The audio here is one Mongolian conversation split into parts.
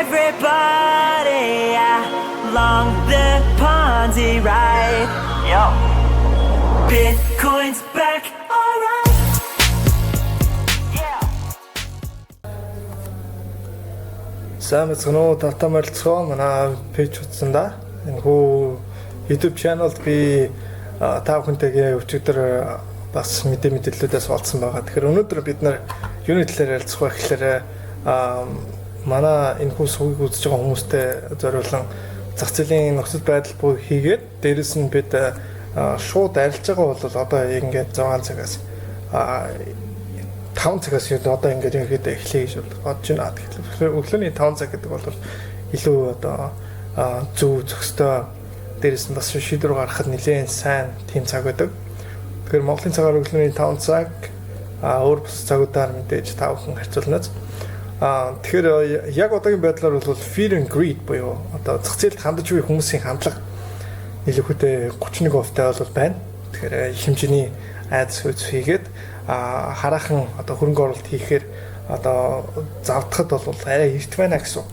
Everybody along the Ponzi ride. Yo. Bitcoin's back, alright. Yeah. Сайн мэцгэнүү дата морилцгоо манай пэйж утсан да. Энэхүү YouTube channel-д би та бүхэнтэйгээ өчигдөр бас мэдээллүүдээс олдсон байгаа. Тэгэхээр өнөөдөр бид нар юуны талаар ярилцах вэ гэхээр манай энэхүү сувгийг үзэж байгаа хүмүүстэй зориулан зах зээлийн нөхцөл байдал буй хийгээд дээрэс нь бид шууд арилж байгаа бол одоо ингээд 6 цагаас 5 цагаас одоо ингээд ерөөдөө эхлэе гэж бодож байна. Тэгэхээр өглөөний 5 цаг гэдэг бол илүү одоо зөв зохистой дээрэс нь бас шийдвэр гаргахад нэлээд сайн тийм цаг байдаг. Тэгэхээр Монголын цагаар өглөөний 5 цаг өөр бус цагуудаар мэдээж та бүхэн харьцуулнаас. Тэгэхээр яг одоогийн байдлаар бол fear and greed буюу одоо зах зээлд хандаж буй хүмүүсийн хандлага нэлээдээ 31% бол байна. Тэгэхээр их хэмжээний айдас хүйц хийгээд хараахан одоо хөрөнгө оруулалт хийхээр одоо завдахад бол арай эрт байна гэсэн.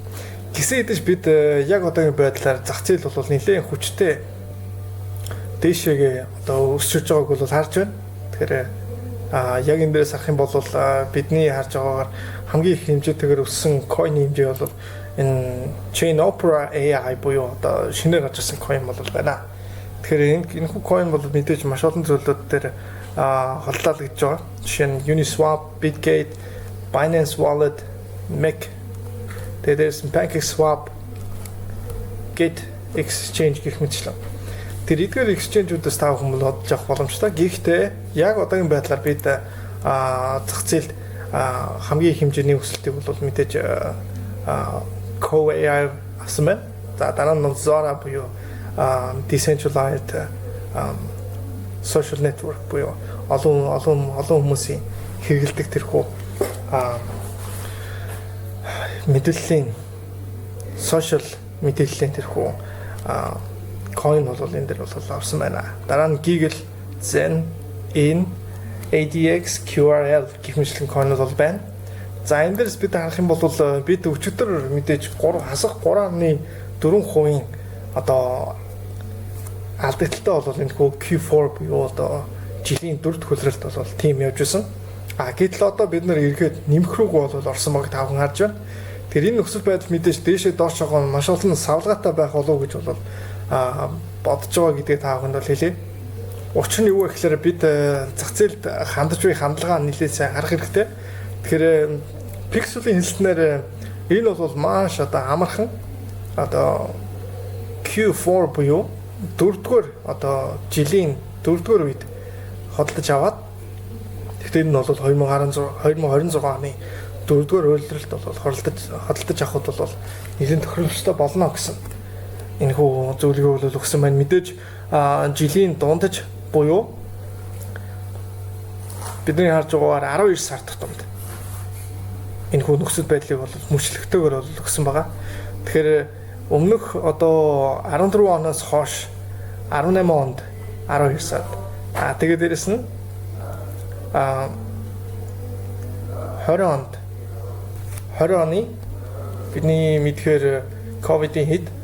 Гэсэн хэдиж бид яг одоогийн байдлаар зах зээл бол нэлээд хүчтэй дээшээгээ одоо өсөж байгааг бол харж байна. Тэгэхээр яг энэ дээрээс харах юм бол бидний харж байгаагаар хамгийн их хэмжээтэйгээр өссөн coin хэмжээ бол энэ Chain Opera AI буюу одоо шинээр гарч ирсэн coin бол байна. Тэгэхээр энэ coin бол мэдээж маш олон зүйлүүд дээр холлоолгож байгаа. Жишээ нь Uniswap, Bitgate, Binance Wallet, MEC, there's PancakeSwap, Gate Exchange гэх мэтчлэн. Тэр эдгээр exchange-уудаас та бүхэн бодож авах боломжтой. Гэхдээ яг одоогийн байдлаар бид зах зээлд хамгийн их хэмжээний өсөлтийг бол мэдээж Co-AI авсан байна. За дараа нь Zora буюу decentralized social network буюу олон хүмүүсийн хэрэгэлдэг тэрхүү мэдээллийн social мэдээллийн тэрхүү coin бол энэ дээр бол авсан байна. Дараа нь Giggle, Zen, In, ADX, QRL гэх мэтлэн coin бол байна. За энэ дээрс бид харах юм бол бид өчигдөр мэдээж 3.4% одоо алдагдaltaй бол энэ Q4 буюу одоо жилийн 4 дахь хөлрөлт бол тийм явж байсан. Гэтэл одоо бид нар эргээд нэмэх рүүг бол орсон баг тавхан харж байна. Тэгэхээр энэ нөхцөл байдал мэдээж дээшээ доош байгаа маш олон савлгаатай байх болов гэж бол бодож байгаа гэдгийг та бүхэнд бол хэлье. Учир нь юу вэ гэхээр бид зах зээлд хандаж буй хандлагаа нэлээд сайн харах хэрэгтэй. Тэгэхээр пикселийн хэлснээр энэ бол маш одоо амархан одоо Q4 буюу 4-р одоо жилийн 4-р үед хөдөлж аваад тэгэхээр энэ бол 2026 оны 4-р үйлрэлт бол хөдөлж авахд бол нэлээд тохиромжтой болно гэсэн энэхүү зөвлөгөө бол өгсөн байна. Мэдээж жилийн дундаж буюу бидний харж байгаагаар 12 сар тутамд энэхүү нөхцөл байдлыг бол мөчлөгтэйгээр бол өгсөн байгаа. Тэгэхээр өмнөх одоо 14 оноос хойш 18 онд 12 сард тэгээд дээрэс нь 20 онд 20 оны бидний мэдхээр ковидын хэд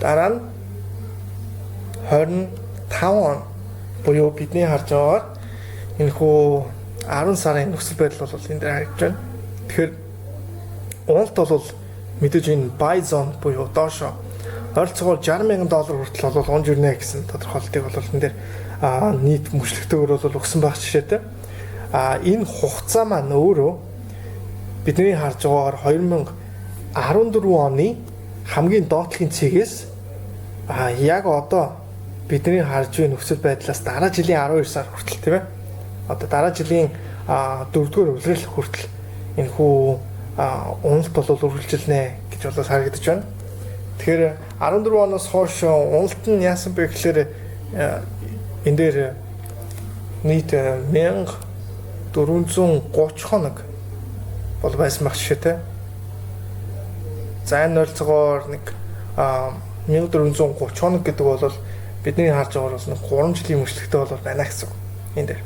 дараа нь 25 он буюу бидний харж байгаагаар энэхүү 10 сарын нөхцөл байдал бол энэ дээр харагдж байна. Тэгэхээр уналт бол мэдээж энэ buy zone буюу доошо ойролцоогоор $60,000 хүртэл бол унж ирнэ гэсэн тодорхойлтыг бол энэ дээр нийт мөчлөгтэйгээр бол өгсөн байх жишээтэй. Энэ хугацаа маань өөрөө бидний харж байгаагаар 2014 оны хамгийн доотлогын цэгээс яг одоо бидний харж буй нөхцөл байдлаас дараа жилийн 12 сар хүртэл тийм ээ. Одоо дараа жилийн 4-р үлрэл хүртэл энэхүү уналт бол үргэлжилнэ гэж бол харагдаж байна. Тэгэхээр 14 оноос хойш уналт нь яасан бэ гэхээр энэ дээр нийт 1430 хоног бол байсан байх жишээтэй. За энэ ойролцоогоор нэг 1430 хоног гэдэг бол бидний харж байгаагаар бол 3 жилийн мөчлөгтэй бол байна гэсэн энэ дээр.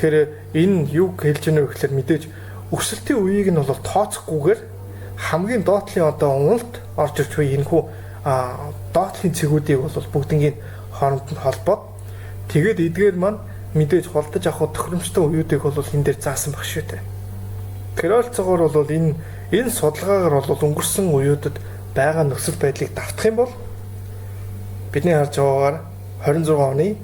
Тэгэхээр энэ юу хэлж байна вэ гэхээр мэдээж өсөлтийн үеийг нь бол тооцохгүйгээр хамгийн доотлын одоо уналт орж ирж буй энэ хүү доотлын цэгүүдийг бол бүгднийг хооронд нь холбоод тэгээд эдгээр маань мэдээж холдож авах тохиромжтой үеүүдийг бол энэ дээр заасан баг шүү дээ. Тэр ойлцоогоор бол энэ судалгаагаар бол өнгөрсөн үеүүдэд байгаа нөхцөл байдлыг давтах юм бол бидний харж байгаагаар 26 оны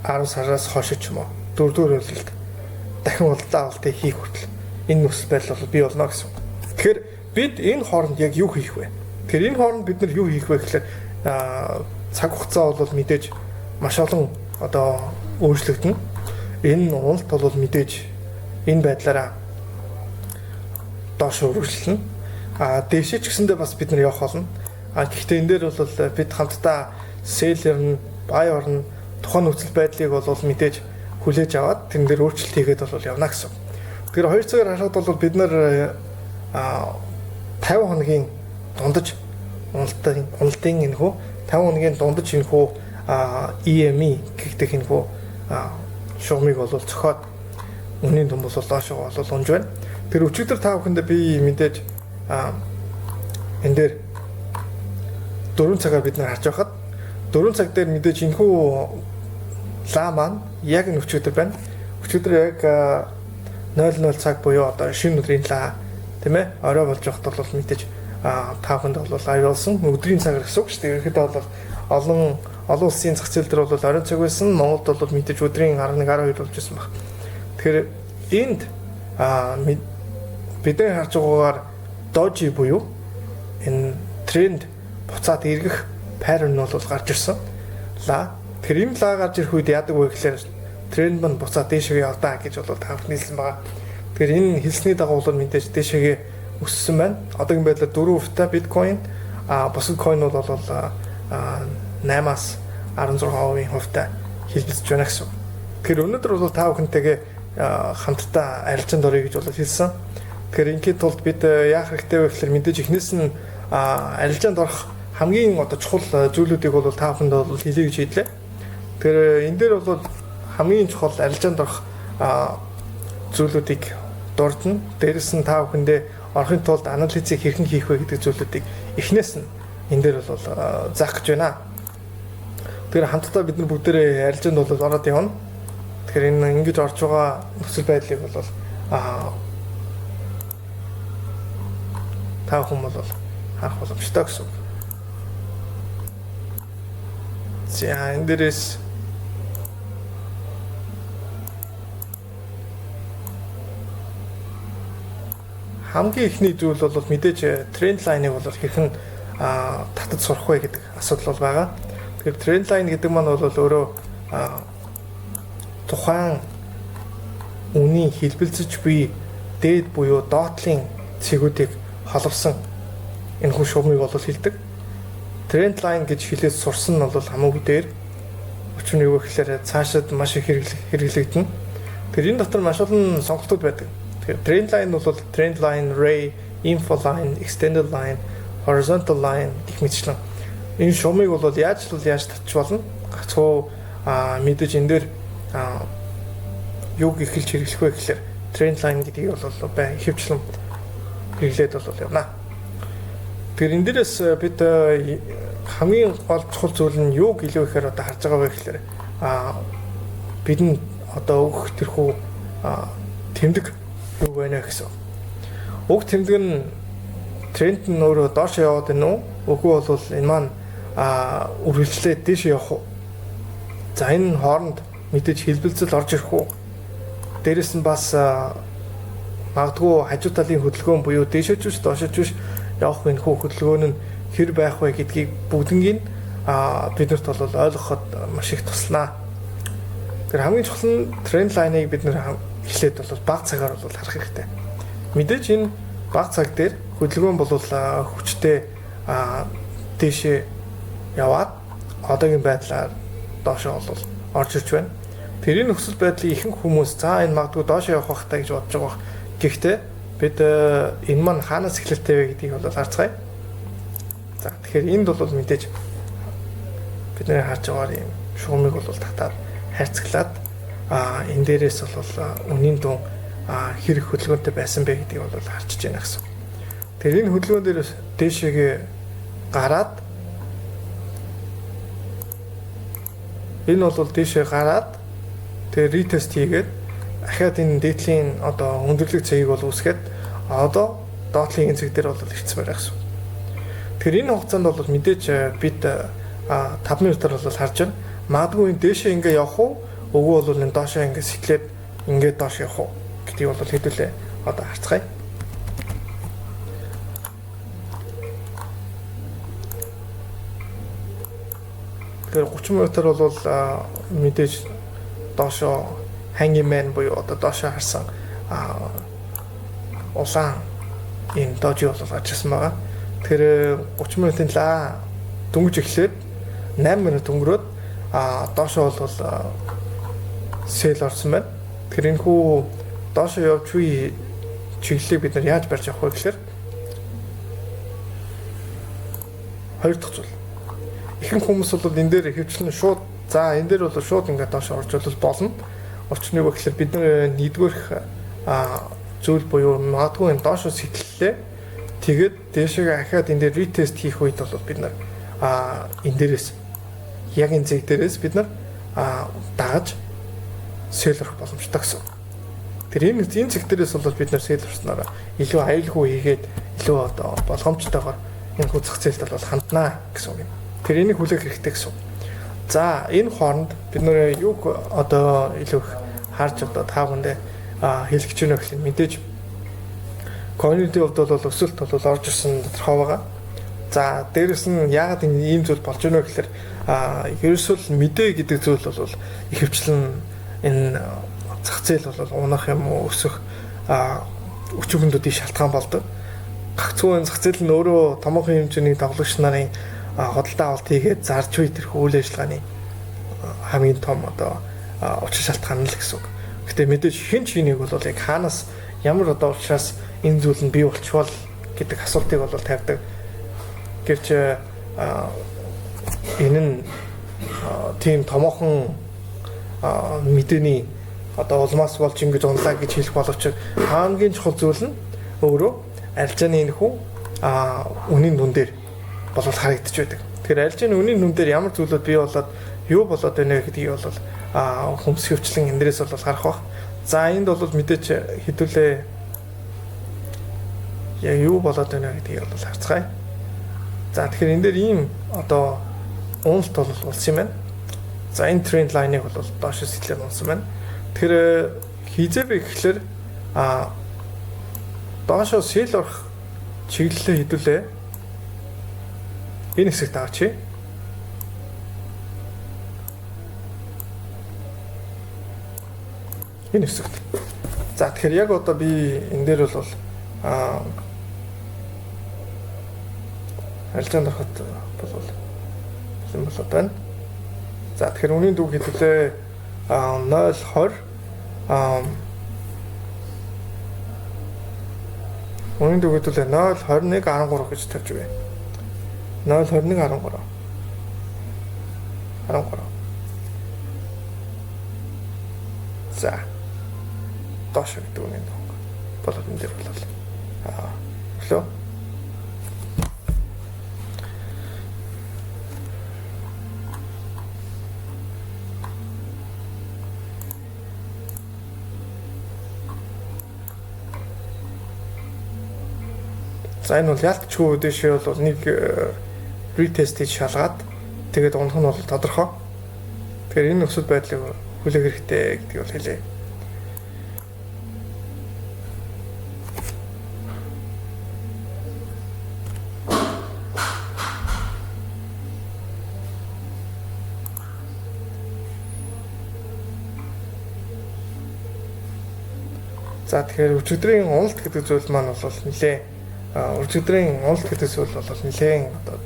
10 сараас хойш ч юм уу дөрөвдүгээр үйлдэлд дахин улаалтыг хийх хүртэл энэ нөхцөл байдал бол бий болно гэсэн. Тэгэхээр бид энэ хооронд яг юу хийх вэ? Тэгэхээр энэ хооронд бид нар юу хийх вэ гэхээр цаг хугацаа бол мэдээж маш олон одоо өөрчлөгдөн. Энэ уналт бол мэдээж энэ байдлаараа доош өргөжлөн. Дээшээ ч гэсэндээ бас бид нар явах болно. Гэхдээ энэ дээр бол бид хамтдаа селлер нь, байер нь тухайн нөхцөл байдлыг бол мэдээж хүлээж аваад тэн дээр өөрчлөлт хийгээд бол явна гэсэн. Тэгэхээр 2 цагаар харахад бол бид нар 50 хоногийн дундаж уналтын энэхүү 50 хоногийн дундаж энэхүү EME гэгдэх энэхүү шугамыг бол зохиод үнийн төм бол доошоо бол унж байна. Тэр өчигдөр та бүхэндээ би мэдээж энэ дээр 4 цагаар бид нар харж байхад 4 цаг дээр мэдээж энэхүү лаа маань яг энэ өчигдөр байна. Өчигдөр яг 00 цаг буюу одоо шинэ өдрийн лаа тийм ээ орой болж байхад бол мэдээж та бүхэнд бол лайв болсон өдрийн цаг гэсэн үг шүү дээ. Ерөнхийдөө бол олон улсын зах зээл дээр бол оройн цаг байсан. Монголд бол мэдээж өдрийн 11-12 болж байсан баг. Тэгэхээр энд бидний харж байгаагаар дожи буюу энэ тренд буцаад эргэх pattern нь бол гарч ирсэн. Тэгэхээр энэ лаа гарч ирэх үед яадаг вэ гэхээр тренд маань буцаад дээшээ явдаа гэж бол та бүхэн хэлсэн байгаа. Тэгэхээр энэ хэлсний дагуу бол мэдээж дээшээ өссөн байна. Одоогийн байдлаар 4% биткойн бусад койнууд бол 8-аас 16% хувьтай хэлбэлцэж байна гэсэн. Тэгэхээр өнөөдөр бол та бүхэнтэйгээ хамтдаа арилжаанд орё гэж бол хэлсэн. Тэгэхээр ингийн тулд бид яах хэрэгтэй вэ гэхээр мэдээж эхнээс нь арилжаанд орох хамгийн одоо чухал зүйлүүдийг бол та бүхэнд бол хэлье гэж хэллээ. Тэгэхээр энэ дээр бол хамгийн чухал арилжаанд орох зүйлүүдийг дурдна. Дээрэс нь та бүхэндээ орохын тулд анализыг хэрхэн хийх вэ гэдэг зүйлүүдийг эхнээс нь энэ дээр бол заах гэж байна. Тэгэхээр хамтдаа бид нар бүгдээрээ арилжаанд бол ороод явна. Тэгэхээр энэ ингэж орж байгаа нөхцөл байдлыг бол та бүхэн бол харах боломжтой гэсэн. За энэ дээрээс хамгийн ихний зүйл бол мэдээж тренд лайныг бол хэрхэн татаж сурах вэ гэдэг асуудал бол байгаа. Тэгэхээр тренд лайн гэдэг маань бол өөрөө тухайн үнийн хэлбэлцэж буй дээд буюу доотлын цэгүүдийг холбосон энэ хүн шугамыг бол хэлдэг. Тренд лайн гэж хэлээд сурсан нь бол хамаагүй дээр. Учир нь юу гэхээр цаашид маш их хэрэглэгдэнэ. Тэгэхээр энэ дотор маш олон сонголтууд байдаг. Тэгэхээр тренд лайн бол тренд лайн, ray, info line, extended line, horizontal line гэх мэтчлэн энэ шугамыг бол яаж татчих болно? Гацхуу мэдээж энэ дээр юуг эхэлж хэрэглэх вэ гэхээр тренд лайн гэдгийг бол ихэвчлэн хэрэглээд бол явна. Тэгэхээр энэ дээрээс бид хамгийн гол чухал зүйл нь юу гэлээ гэхээр одоо харж байгаа вэ гэхээр бидэнд одоо өгөх тэрхүү тэмдэг юу байна гэсэн. Уг тэмдэг нь тренд нь өөрөө доош яваад байна уу? Үгүй бол энэ маань үргэлжлээд дээш явах уу? За энэ хооронд мэдээж хэлбэлцэл орж ирэх үү? Дээрэс нь бас магадгүй хажуу талын хөдөлгөөн буюу дээшөөч биш доошооч биш явах энэ хөдөлгөөн нь хэр байх вэ гэдгийг бүгднийг биднэрт бол ойлгоход маш их туслана. Тэр хамгийн чухал нь тренд лайныг бид нэр эхлээд бол бага цагаар бол харах хэрэгтэй. Мэдээж энэ бага цаг дээр хөдөлгөөн бол хүчтэй дээшээ яваад одоогийн байдлаар доошоо бол орж ирж байна. Тэрийн нөхцөл байдлыг ихэнх хүмүүс за энэ магадгүй доошоо явах хэрэгтэй гэж бодож байгаа. Гэхдээ бид энэ маань хаанаас эхлэлтэй вэ гэдгийг бол харцгаая. За тэгэхээр энд бол мэдээж бид нэр харж байгаагаар юм шугамыг бол татаад хайрцаглаад энэ дээрээс бол үнийн дун хэрэг хөдөлгөөнтэй байсан бэ гэдгийг бол харж байна гэсэн. Тэгэхээр энэ хөдөлгөөн дээрээс дээшээгээ гараад энэ бол дээшээ гараад тэгээ ретест хийгээд ахаад энэ дээдлийн одоо өндөрлөг цагийг бол үүсгээд одоо доотлын энэ цаг дээр бол ирсэн байна гэсэн. Тэгэхээр энэ хугацаанд бол мэдээж бид 5 минутаар бол харж байна. Магадгүй энэ дээшээ ингээ явах уу, өгөө бол энэ доошоо ингээ сэтлээд ингээ доош явах уу гэдгийг бол хэдүүлээ одоо харцгаая. Тэгэхээр 30 минутаар бол мэдээж доошоо hangman буюу одоо доошоо харсан улаан энэ дожи бол ажилласан байгаа. Тэгэхээр 30 минутын дөнгөж эхлээд 8 минут өнгөрөөд доошоо бол сэл орсон байна. Тэгэхээр энэ хүү доошоо явж буй чиглэлийг бид нар яаж барьж авах вэ гэхээр хоёр дахь зүйл. Ихэнх хүмүүс бол энэ дээр хөвчлэн шууд энэ дээр бол шууд ингээд доошоо орж болно. Учир нь юу гэхээр бид нар нэгдүгээрх зүйл буюу магадгүй энэ доошоо сэтлэлээ тэгээд дээшээгээ ахаад энэ дээр ретест хийх үед бол бид нар энэ дээрээс яг энэ зэг дээрээс бид нар дагаж сэлрэх боломжтой гэсэн. Тэр энэ зэг дээрээс бол бид нар сэлрснараа илүү аюулгүй хийгээд илүү одоо болгоомжтойгоор энэ хүү зах зээлд бол ханднаа гэсэн үг юм. Тэр энийг хүлээх хэрэгтэй гэсэн. За энэ хооронд бид нэр юг одоо илүү их харж одоо таагүй хэлэх гэж байна гэхэл мэдээж community хувьд бол өсөлт бол орж ирсэн тодорхой байгаа. За дээрэс нь яагаад ийм зүйл болж байна вэ гэхээр ерөөсөө мэдээ гэдэг зүйл бол ихэвчлэн энэ зах зээл бол унах юм уу өсөх өчигдүүдийн шалтгаан болдог. Гагцгүй энэ зах зээл нь өөрөө томоохон хэмжээний тоглогч нарын хөдөлთა авалт хийгээд зарж буй тэрхүү үйл ажиллагааны хамгийн том одоо учир шалтгаан л гэсэн үг. Гэтэ мэдээж хэн ч хэнийг бол яг хаанаас ямар одоо учраас энэ зүйл нь бий болчихвол гэдэг асуултыг бол тавьдаг. Гэвч энэ нь тийм томоохон мэдээний одоо улмаас болж ингэж унлаа гэж хэлэх боловч хамгийн чухал зүйл нь өөрөө арилжааны энэ хүү үнийн дүн дээр бол харагдаж байдаг. Тэгэхээр арилжааны үнийн дүн дээр ямар зүйлүүд бий болоод юу болоод байна гэдгийг бол хүмүүс хөвчлэн эндээс бол харах бах. За энд бол мэдээч хэдүүлээ яг юу болоод байна гэдгийг бол харцгаая. За тэгэхээр энэ дээр ийм одоо уналт бол болсон юм байна. За энэ тренд лайныг бол доош сэтлээд унсан байна. Тэгэхээр хизээ бэ гэхэлэр доошоо сэл орох чиглэлээ хэдүүлээ энэ хэсэгт авчи. Энэ хэсэгт. За тэгэхээр яг одоо би энэ дээр бол арилжаанд ороход бол юм болоод байна. За тэгэхээр үнийн дүг хэдүүлээ 0.20 үнийн дүг хэдүүлээ 0.2113 гэж тавьж байна. 0.2113 За доош гэдэг үнийн дүг болоод энэ дээр болол өглөө. За энэ бол ялтчгүй дэшээ бол нэг ретест хийж шалгаад тэгээд унах нь бол тодорхой. Тэгэхээр энэ нөхцөл байдлыг хүлээх хэрэгтэй гэдгийг бол хэлье. За тэгэхээр өчигдрийн уналт гэдэг зүйл маань бол нэлээ өчигдрийн уналт гэдэг зүйл бол нэлээд одоо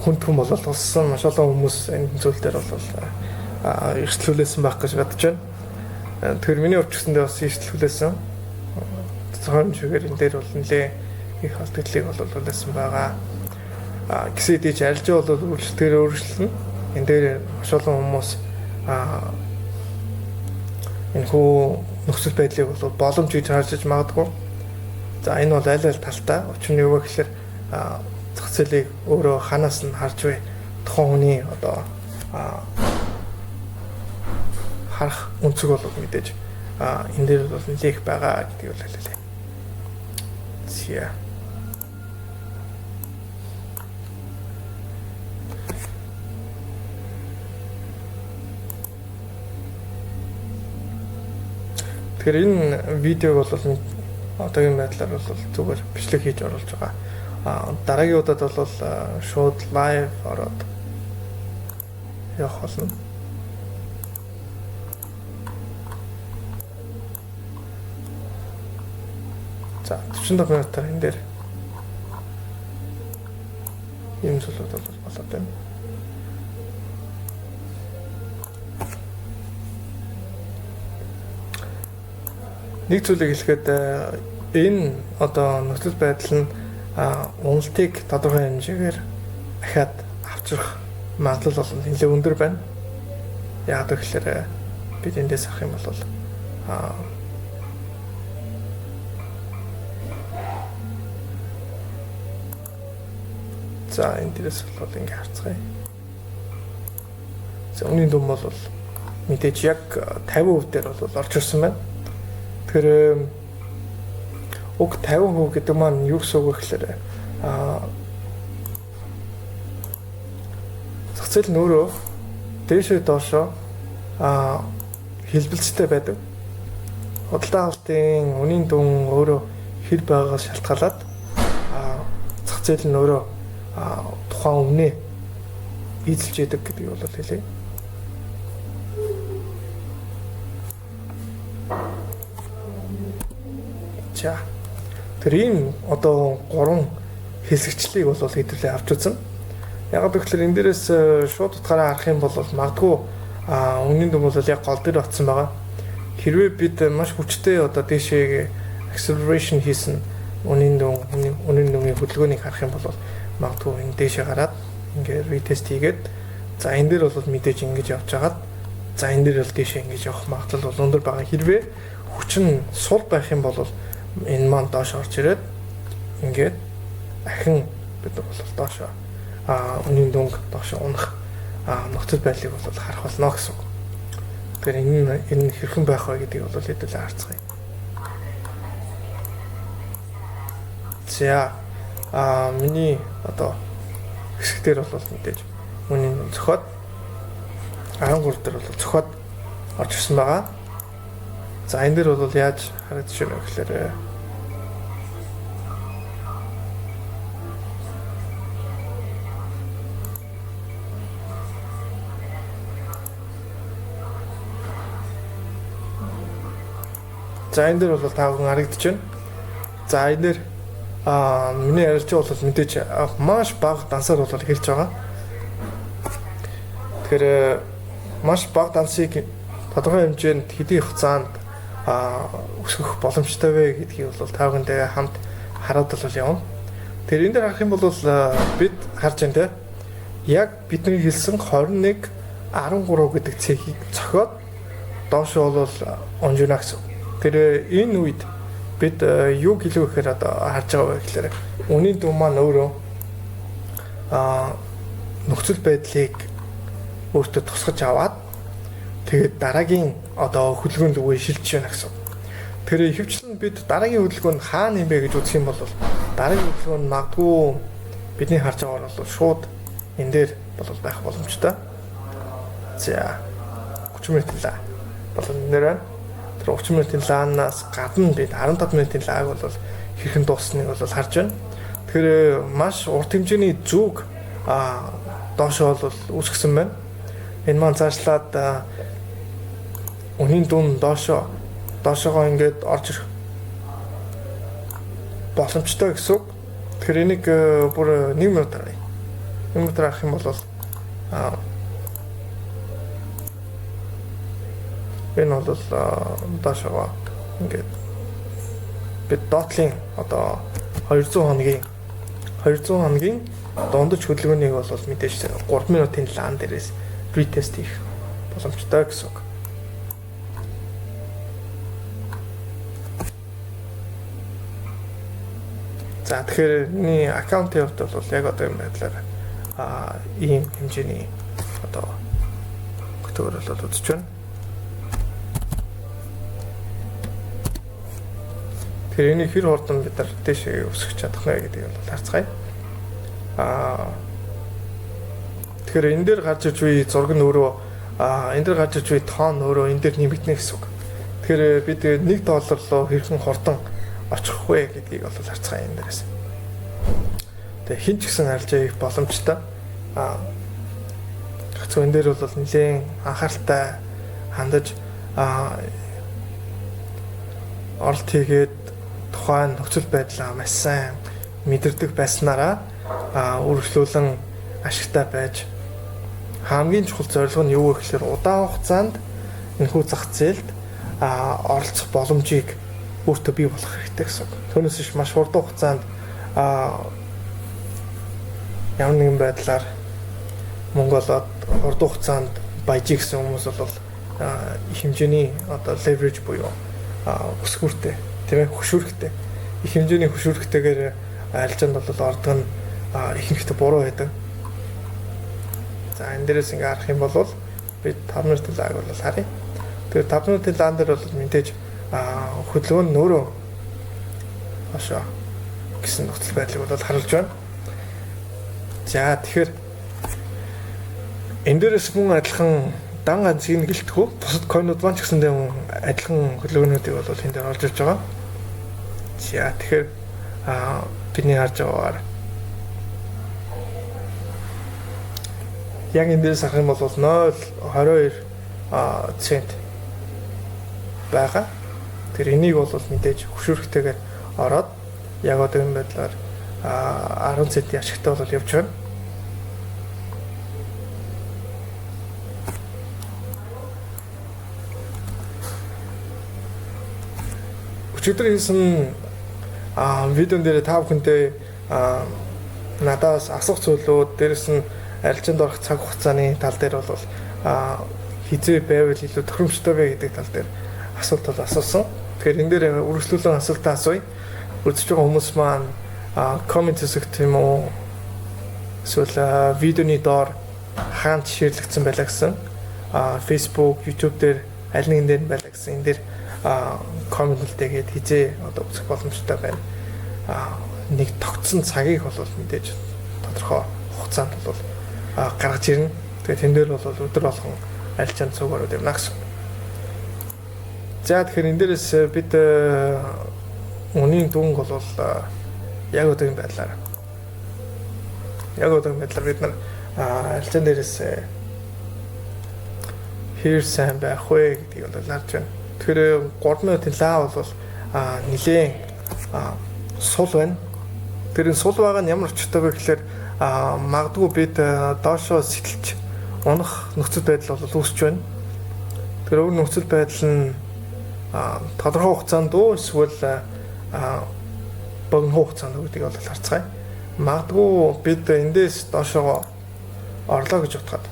хүндхэн бололцсон маш олон хүмүүс энэ зүйл дээр бол эрсдэлүүлсэн байх гэж бодож байна. Тэгэхээр миний өвчсөндөө бас эрсдэлүүлсэн. Цахан чигээр энэ дээр бол нэлээд их алдагдлыг бол үлээсэн байгаа. Гисэдэж арилжаа бол үйлчлэлээр өөрчлөлтөн. Энэ дээр маш олон хүмүүс энэ хүү нөхцөл байдлыг бол боломж гэж харж магадгүй. За энэ бол аль аль талтай. Учир нь юу вэ гэхээр зах зээлийг өөрөө ханаас нь харж вэ? Тухайн хүний одоо харах өнцөг бол мэдээж энэ дээр бол нэлээх байгаа гэдгийг бол хэлээ. Зя. Тэгэхээр энэ видеог бол одоогийн байдлаар бол зүгээр бичлэг хийж оруулж байгаа. Дараагийн удаад бол шууд лайв ороод явах болно. За 45 минутаар энэ дээр юм зүйлүүд бол болоод байна. Нэг зүйлийг хэлэхэд энэ одоо нөхцөл байдал нь уналтыг тодорхой хэмжээгээр дахиад авчрах магадлал бол нэлээд өндөр байна. Яг тэгэхээр бид эндээс авах юм бол за энэ дээрээс бол ингэ харцгаая. За үнийн дүн бол мэдээж яг 50% дээр бол орж ирсэн байна. Тэгэхээр уг 50% гэдэг маань юу гэсэн үг вэ гэхээр зах зээл нь өөрөө дээшээ доошоо хэлбэлцтэй байдаг. Худалдаа авалтын үнийн дүн өөрөө хэр байгаагаас шалтгаалаад зах зээл нь өөрөө тухайн үнэ эзэлж яадаг гэдгийг бол хэлье. За тэр ийм одоо 3 хэсэгчлийг бол хэдүүлээ авч үзэн. Яг гэвэл энэ дээрээс шууд утгаараа харах юм бол магадгүй үнийн дүн бол яг гол дээр очсон байгаа. Хэрвээ бид маш хүчтэй одоо дээшээ acceleration хийсэн үнийн дүнгийн хөдөлгөөнийг харах юм бол магадгүй энэ дээшээ гараад ингээд retest хийгээд за энэ дээр бол мэдээж ингэж явж хагаад за энэ дээр бол дээшээ ингэж явах магадлал бол өндөр байгаа. Хэрвээ хүч нь сул байх юм бол энэ маань доош орж ирээд ингээд ахин бид бол доош үнийн дүнг доош унах нөхцөл байдлыг бол харах болно гэсэн үг. Тэгэхээр энэ хэрхэн байх вэ гэдгийг бол хэдүүлээ харцгаая. За миний одоо хэсгээр бол мэдээж үнийн дүн зөхиод 13 дээр бол зөхиод орж ирсэн байгаа. За энэ дээр бол яаж харагдаж байна вэ гэхээр за энэ дээр бол тав хүн харагдаж байна. За энэ дээр миний ярилцсан бол мэдээж маш бага дансаар бол хэлж байгаа. Тэгэхээр маш бага дансыг тодорхой хэмжээнд хэдийн хугацаанд өсгөх боломжтой вэ гэдгийг бол тавхантай хамт хараад бол явна. Тэр энэ дээр харах юм бол бид харж байна те. Яг бидний хэлсэн 21 13 гэдэг цэгийг цохиод доош бол онжина гэсэн. Тэр энэ үед бид юу гэлээ гэхээр одоо харж байгаа вэ гэхээр үнийн дүн маань өөрөө нөхцөл байдлыг өөртөө тусгаж аваад тэгээд дараагийн одоо хөдөлгөөнд үгүй шилжиж байна гэсэн. Тэр ихэвчлэн бид дараагийн хөдөлгөөн хаана юм бэ гэж үзэх юм бол дараагийн хөдөлгөөн магадгүй бидний харж байгаагаар бол шууд энэ дээр бол байх боломжтой. За 30 минут лаа. Бол нэр байна. Тэр 30 минутын лаанаас гадна бид 15 минутын лааг бол хэрхэн дуусныг бол харж байна. Тэгэхээр маш урт хэмжээний зүг доошоо бол үүсгэсэн байна. Энэ маань цаашлаад үнийн дүн доошоо ингээд орж ирэх боломжтой гэсэн үг. Тэгэхээр энийг бүр 1 минут харъя. 1 минут харах юм бол энэ бол доошоо ингээд бид доотлын одоо 200 хоногийн дундаж хөдөлгөөнийг бол мэдээж 3 минутын лаан дээрээс ретест хийх боломжтой гэсэн үг. За тэгэхээр миний аккаунтын хувьд бол яг одоо юм байдлаар ийм хэмжээний одоо хөтөлбөр бол үзэж байна. Тэгэхээр энэ хэр хурдан бид нар дэшээ өсгөх чадах вэ гэдгийг бол харцгаая. Тэгэхээр энэ дээр гарч иж буй зураг нь өөрөө энэ дээр гарч иж буй тоон өөрөө энэ дээр нэмэгдэнэ гэсэн үг. Тэгэхээр бид $1 руу хэрхэн хурдан очих вэ гэдгийг бол харцгаая энэ дээрээс. Тэгээ хин ч гэсэн харж их боломжтой. Гэвч энэ дээр бол нэлээд анхааралтай хандаж оролт хийгээд тухайн нөхцөл байдлаа маш сайн мэдэрдэг байснараа үргэлжлүүлэн ашигтай байж хамгийн чухал зорилго нь юу вэ гэхээр удаан хугацаанд энэхүү зах зээлд оролцох боломжийг өөртөө бий болгох хэрэгтэй гэсэн. Түүнээс биш маш хурдан хугацаанд ямар нэгэн байдлаар Монголод хурдан хугацаанд баяжиг гэсэн хүмүүс бол их хэмжээний одоо leverage буюу өсгүүртэй тийм ээ хөшүүрхтэй их хэмжээний хөшүүрхтэйгээр арилжаанд бол ордог нь ихэнхдээ буруу байдаг. За энэ дээрээс ингээ харах юм бол бид 5 минутын лаг бол харъя. Тэгэхээр 5 минутын лаан дээр бол мэдээж хөдөлгөөн нь өөрөө хашаа гэсэн нөхцөл байдлыг бол харуулж байна. За тэгэхээр энэ дээрээс мөн адилхан дан ганцыг гэлтгүү бусад койнууд маань ч гэсэндээ адилхан хөдөлгөөнүүдийг бол энэ дээр орж ирж байгаа. За тэгэхээр бидний харж байгаагаар яг энэ дээрээс харах юм бол 0.22 цент байгаа. Тэр энийг бол мэдээж хөшүүрхтэйгээр ороод яг одоо энэ байдлаар 10 центийн ашигтай бол явж байна. Өчигдөр хийсэн видеон дээр та бүхэнтэй надаас асуух зүйлүүд дээрэс нь арилжаанд орох цаг хугацааны тал дээр бол хизээ байвал илүү тохиромжтой вэ гэдэг тал дээр асуулт бол асуусан. Тэгэхээр энэ дээр үргэлжлүүлэн асуултаа асууя. Үзэж байгаа хүмүүс маань коммент хэсэгт юм уу эсвэл видеоны доор хаана шеэрлэгдсэн байлаа гэсэн Facebook, YouTube дээр аль нэгэн дээр байлаа гэсэн энэ дээр комменттэйгээд хизээ одоо үзэх боломжтой байна. Нэг тогтсон цагийг бол мэдээж тодорхой хугацаанд бол гаргаж ирнэ. Тэгээд тэн дээр бол өдөр болгон арилжаанд цуг ороод явна гэсэн. За тэгэхээр энэ дээрээс бид үнийн дүнг бол яг одоо энэ байдлаар бид нар арилжаан дээрээс хэр сайн байх вэ гэдгийг бол харж байна. Тэгэхээр 3 минутын лаа бол нэлээд сул байна. Тэр энэ сул байгаа нь ямар очтой вэ гэхээр магадгүй бид доошоо сэтэлж унах нөхцөл байдал бол үүсэж байна. Тэр өөр нөхцөл байдал нь тодорхой хугацаанд уу эсвэл богино хугацаанд гэдгийг бол харцгаая. Магадгүй бид эндээс доошоо орлоо гэж утгаад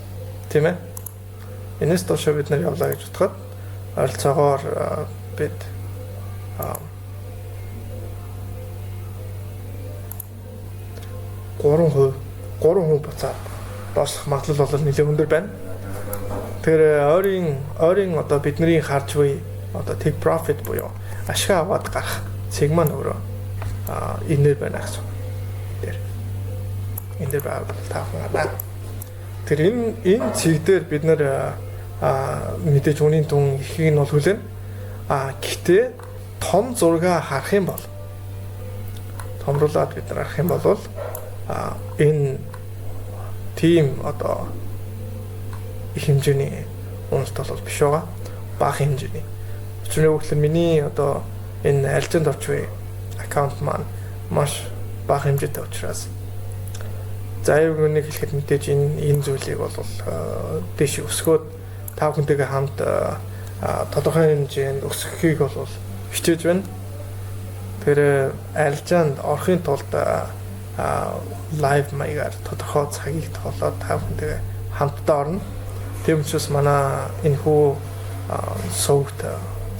тийм ээ. Энэс доошоо бид нар явлаа гэж утгаад ойролцоогоор бид 3% буцаад доошлох магадлал бол нэлээд өндөр байна. Тэр ойрын одоо бидний харж буй одоо take profit буюу ашиг аваад гарах цэг маань өөрөө энээр байна гэсэн. Энэ дээр байгаа таахнаа. Тэр энэ цэг дээр бид нар мэдээж үнийн дүн ихийг нь бол хүлээн. Гэхдээ том зургаа харах юм бол томруулаад бид нар харах юм бол энэ тим одоо их хэмжээний уналт бол биш байгаа. Бага хэмжээний. Учир нь юу гэхээр миний одоо энэ арилжаанд орж буй аккаунт маань маш бага хэмжээтэй учраас за яг үнийг хэлэхэд мэдээж энэ зүйлийг бол дэш өсгөөд та бүхэнтэйгээ хамт тодорхой хэмжээнд өсгөхийг бол хичээж байна. Тэр арилжаанд орохын тулд лайв маягаар тодорхой цагийг тоолоод та бүхэнтэйгээ хамтдаа орно. Тийм учраас манай энэ хүү сувгт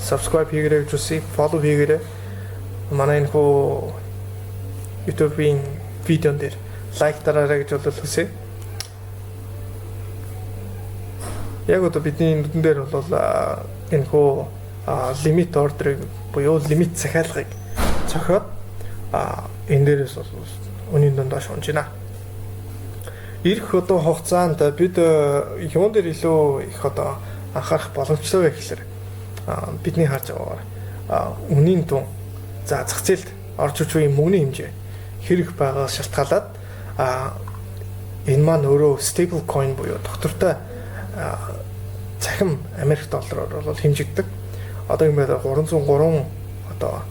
subscribe хийгээрэй гэж үсэе, follow хийгээрэй. Манай энэ хүү YouTube-ийн видеон дээр лайк дараарай гэж хүсэе. Яг одоо бидний нүдэн дээр бол энэ хүү лимит ордерыг буюу лимит захиалгыг цохиод энэ дээрээс бол үнийн дондоош унж байна. Ирэх одоо хугацаанд бид юун дээр илүү их одоо анхаарах боломжтой вэ гэхээр бидний харж байгаагаар үнийн дун за зах зээлд орж иж буй мөнгөний хэмжээ хэрэг байгаа шалтгаалаад энэ маань өөрөө stable coin буюу доктортой цахим Америк доллараар бол хэмжигддэг. Одоо юм байна 303 одоо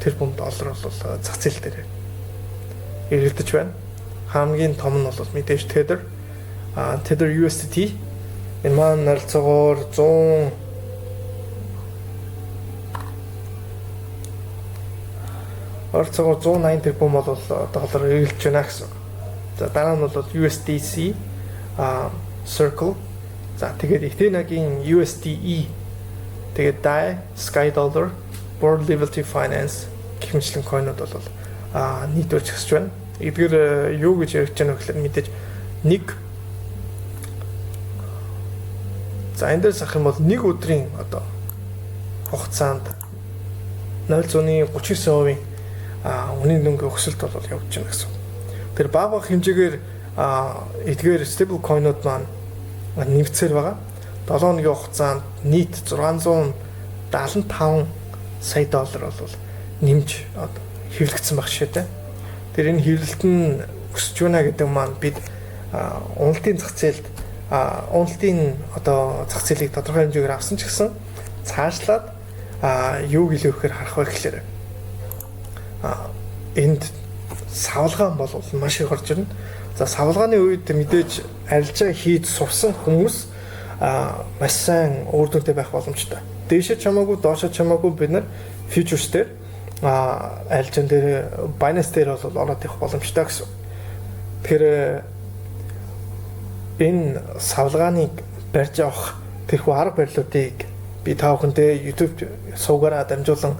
тэрбум доллар бол зах зээл дээр эргэлдэж байна. Хамгийн том нь бол мэдээж Tether USDT энэ маань нарцгаар 180 тэрбум бол доллар эргэлдэж байна гэсэн. За дараа нь бол USDC Circle. За тэгээд Ethereum-ийн USDE тэгээд DAI, Sky Dollar, World Liberty Finance гэх мэтлэн койнууд бол нийтүүлж хэсэж байна. Эдгээр юу гэж ярих гэж байна вэ гэхээр мэдээж нэг за энэ дээр сах юм бол нэг өдрийн одоо хугацаанд 0.39% үнийн дүнгийн өсөлт бол явж байна гэсэн. Тэр бага хэмжээгээр эдгээр stable coin-ууд маань нэмэгцээр байгаа. 7 хоногийн хугацаанд нийт 675 сая доллар бол нэмж хэвлэгдсэн баг шээ. Тэр энэ хэвлэлт нь өсөж байна гэдэг маань бид уналтын зах зээлд уналтын одоо зах зээлийг тодорхой хэмжээгээр авсан ч гэсэн цаашлаад юуг илүү ихээр харах вэ гэхээр энд савлгаан бол маш их орж ирнэ. За савлгааны үед мэдээж арилжаа хийж сурсан хүмүүс маш сайн үр дүнтэй байх боломжтой. Дээшээ чамаагүй, доошоо чамаагүй бид нар futures дээр арилжаан дээр Binance дээр бол ороод ирэх боломжтой гэсэн. Тэгэхээр энэ савлгааныг барьж авах тэрхүү арга барилуудыг би та бүхэндээ YouTube сувгаараа дамжуулан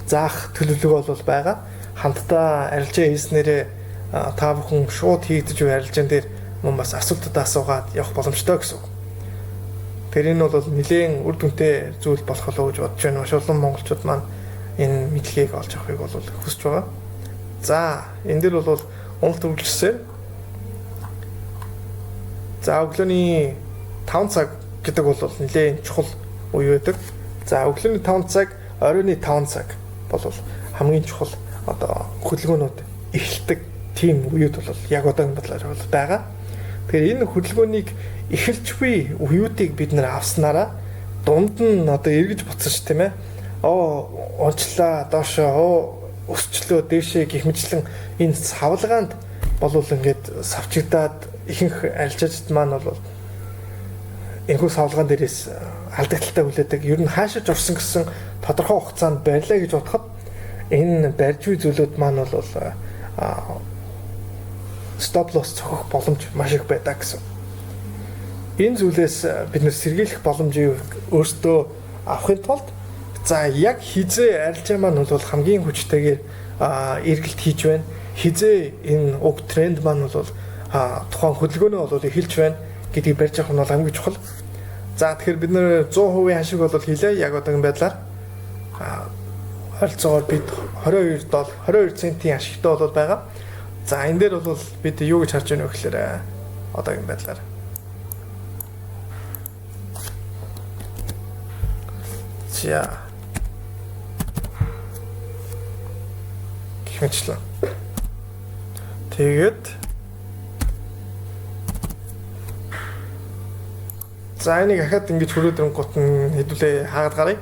заах төлөвлөгөө бол байгаа. Хамтдаа арилжаа хийснээрээ та бүхэн шууд хийгдэж буй арилжаан дээр мөн бас асуултууд асуугаад явах боломжтой гэсэн. Тэр энэ бол нэлээд үр дүнтэй зүйл болох болов гэж бодож байна. Маш олон монголчууд маань энэ мэдлэгийг олж авахыг бол хүсэж байгаа. За энэ дээр бол уналт үргэлжлэсээр за өглөөний 5 цаг гэдэг бол нэлээд чухал үе байдаг. За өглөөний 5 цаг, оройн 5 цаг бол хамгийн чухал одоо хөдөлгөөнүүд эхэлдэг тийм үеуд бол яг одоогийн бодлоор бол байгаа. Тэгэхээр энэ хөдөлгөөнийг эхэлж буй үеүүдийг бид нэр авснараа дунд нь одоо эргэж буцсан ш тийм ээ. Онцлаа доошоо өсчлөө дээшээ гэх мэтлэн энэ савлгаанд болвол ингээд савчигдаад ихэнх арилжаачд маань бол энэхүү савлгаан дээрээс алдагдaltaй хүлээдэг. Ер нь хаашиж орсон гэсэн тодорхой хугацаанд барьлаа гэж бодоход энэ барьж буй зүйлүүд маань бол stop loss цохох боломж маш их байдаг гэсэн. Энэ зүйлээс бид нэр сэргийлэх боломжийг өөртөө авахын тулд за яг хизээ арилжаа маань бол хамгийн хүчтэйгээр эргэлт хийж байна. Хизээ энэ уг тренд маань бол тухайн хөдөлгөөнөө бол эхэлж байна гэдгийг барьж авах нь бол хамгийн чухал. За тэгэхээр бид нэр 100% хашиг бол хийлээ. Яг одоогийн байдлаар харилцаагаар бид 22 центийн ашигтай бол байгаа. За энэ дээр бол бид юу гэж харж байна вэ гэхээр одоогийн байдлаар за гихмэчлээ. Тэгээд за энийг ахаад ингэж хөрөөдрөн гут нь хэдүүлээ хаагаад гарыг.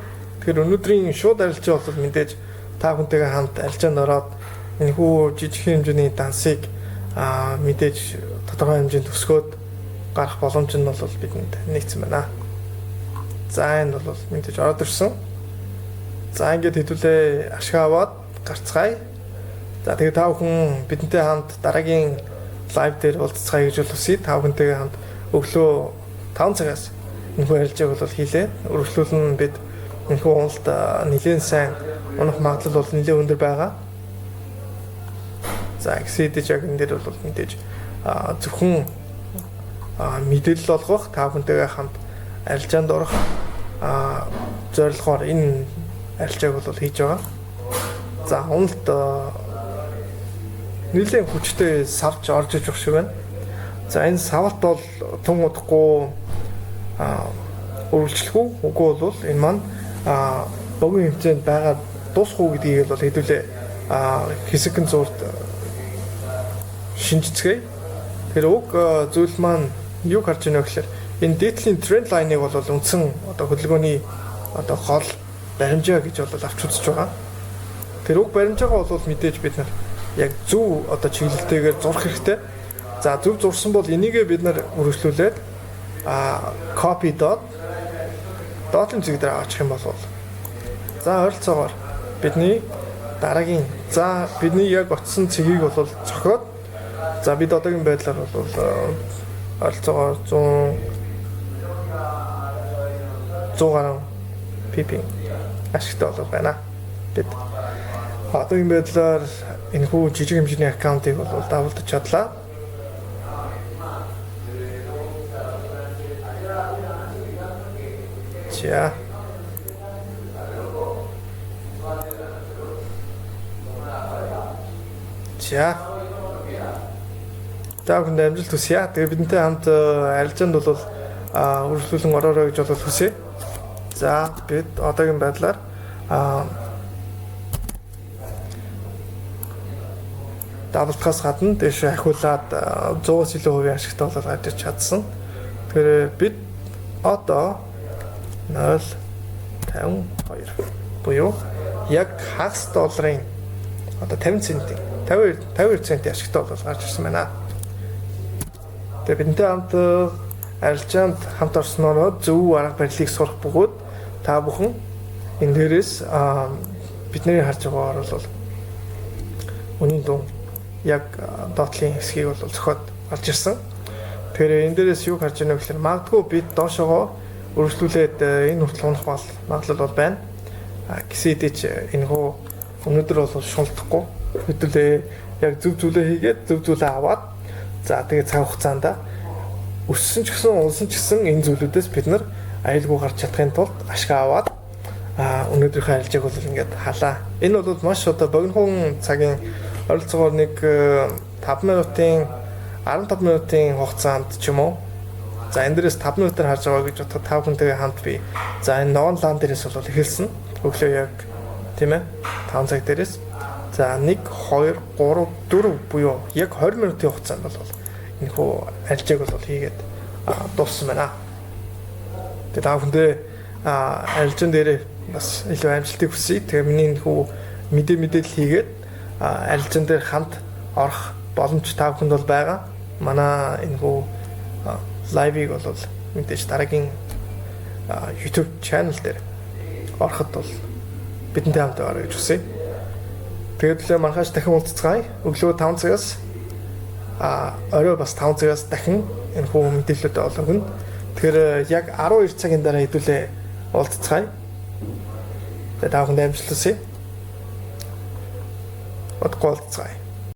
Тэгэхээр өнөөдрийн шууд арилжаа бол мэдээж та бүхэнтэйгээ хамт арилжаанд ороод энэ хүү жижиг хэмжээний дансыг мэдээж тодорхой хэмжээнд төсгөөд гарах боломж нь бол бидэнд нэгдсэн байна. За энэ бол мэдээж ороод ирсэн. За ингээд хэдүүлээ ашиг аваад гарцгаая. За тэгээ та бүхэн бидэнтэй хамт дараагийн лайв дээр уулзцгаая гэж хүсье. Та бүхэнтэйгээ хамт өглөө 5 цагаас энэхүү арилжааг бол хийлээ. Өргөжлүүлэн бид энэхүү уналт нэлээд сайн унах магадлал бол нэлээд өндөр байгаа. За гэсэдэж яг энэ дээр бол мэдээж зөвхөн мэдээлэл олгох та бүхэнтэйгээ хамт арилжаанд орох зорилгоор энэ арилжааг бол хийж байгаа. За уналт нэлээд хүчтэй савч орж иж болох шиг байна. За энэ савалт бол тун удахгүй үргэлжлэх үгүй бол энэ маань богино хэмжээнд байгаа дуусах уу гэдгийг бол хэдүүлээ хэсэгэн зурд шинжицгээе. Тэр уг зүйл маань юу харж байна вэ гэхээр энэ дээдлийн тренд лайныг бол үндсэн одоо хөдөлгөөний одоо гол баримжаа гэж бол авч үзэж байгаа. Тэр уг баримжаагаа бол мэдээж бид нар яг зөв одоо чиглэлтэйгээр зурх хэрэгтэй. За зөв зурсан бол энийгээ бид нар үргэлжлүүлээд copy dot-ын зэг дээр авчих юм бол за ойролцоогоор бидний дараагийн бидний яг очсон цэгийг бол цохиод за бид одоогийн байдлаар бол ойролцоогоор 100 гаруй pp ашигтай бол байна. Бид одоогийн байдлаар энэхүү жижиг хэмжээний аккаунтыг бол давалдаж чадлаа. За. Та бүхэнд амжилт хүсье. Тэгээ бидэнтэй хамт арилжаанд бол үргэлжлүүлэн ороорой гэж бол хүсье. За бид одоогийн байдлаар давалтахаас гадна дэш ахиулаад 100-аас илүү хувийн ашигтай бол гарч чадсан. Тэгэхээр бид одоо 0.52 буюу яг хагас долларын одоо 50 центийн 52 центийн ашигтай бол гарч ирсэн байна. Тэгээ бидэнтэй хамт арилжаанд хамт орсноор зөв арга барилыг сурах бөгөөд та бүхэн энэ дээрээс бидний харж байгаагаар бол үнийн дуун яг доотлын хэсгийг бол зохиод гарч ирсэн. Тэгэхээр энэ дээрээс юу харж байна вэ гэхээр магадгүй бид доошогоо үргэлжлүүлээд энэ хүртэл унах магадлал бол байна. Гэсэдэж энэхүү өнөөдөр бол шулдахгүй хэдүүлээ яг зөв зүйлээ хийгээд зөв зүйлээ аваад за тэгээ цаг хугацаанд өссөн ч гэсэн улсан ч гэсэн энэ зүйлүүдээс бид нар аюулгүй гарч чадахын тулд ашиг аваад өнөөдрийнхөө арилжааг бол ингээд халаа. Энэ бол маш одоо богинохон цагийн ойролцоогоор нэг 5 минутын 15 минутын хугацаанд ч юм уу. За энэ дээрээс 5 минутаар харж байгаа гэж бодоход 5 хүнтэйгээ хамт би за энэ ногоон лан дээрээс бол эхэлсэн. Өглөө яг тийм ээ 5 цаг дээрээс за 1 2 3 4 буюу яг 20 минутын хугацаанд бол энэхүү арилжааг бол хийгээд дууссан байна. Тэгээд та бүхэндээ арилжаан дээрээ бас илүү амжилтыг хүсье. Тэгээ миний энэхүү мэдээлэл хийгээд арилжаан дээр хамт орох боломж та бүхэнд бол байгаа. Манай энэхүү лайвыг бол мэдээж дараагийн YouTube channel дээр ороход бол бидэнтэй хамт орё гэж хүсье. Тэгээд л маргааш дахин уулзцгаая. Өглөө 5 цагаас орой бас 5 цагаас дахин энэхүү мэдээлэлүүд олгоно. Тэгэхээр яг 12 цагийн дараа хэдүүлээ уулзцгаая. Тэгээд та бүхэнд амжилт хүсье. Бодгоо уулзцгаая.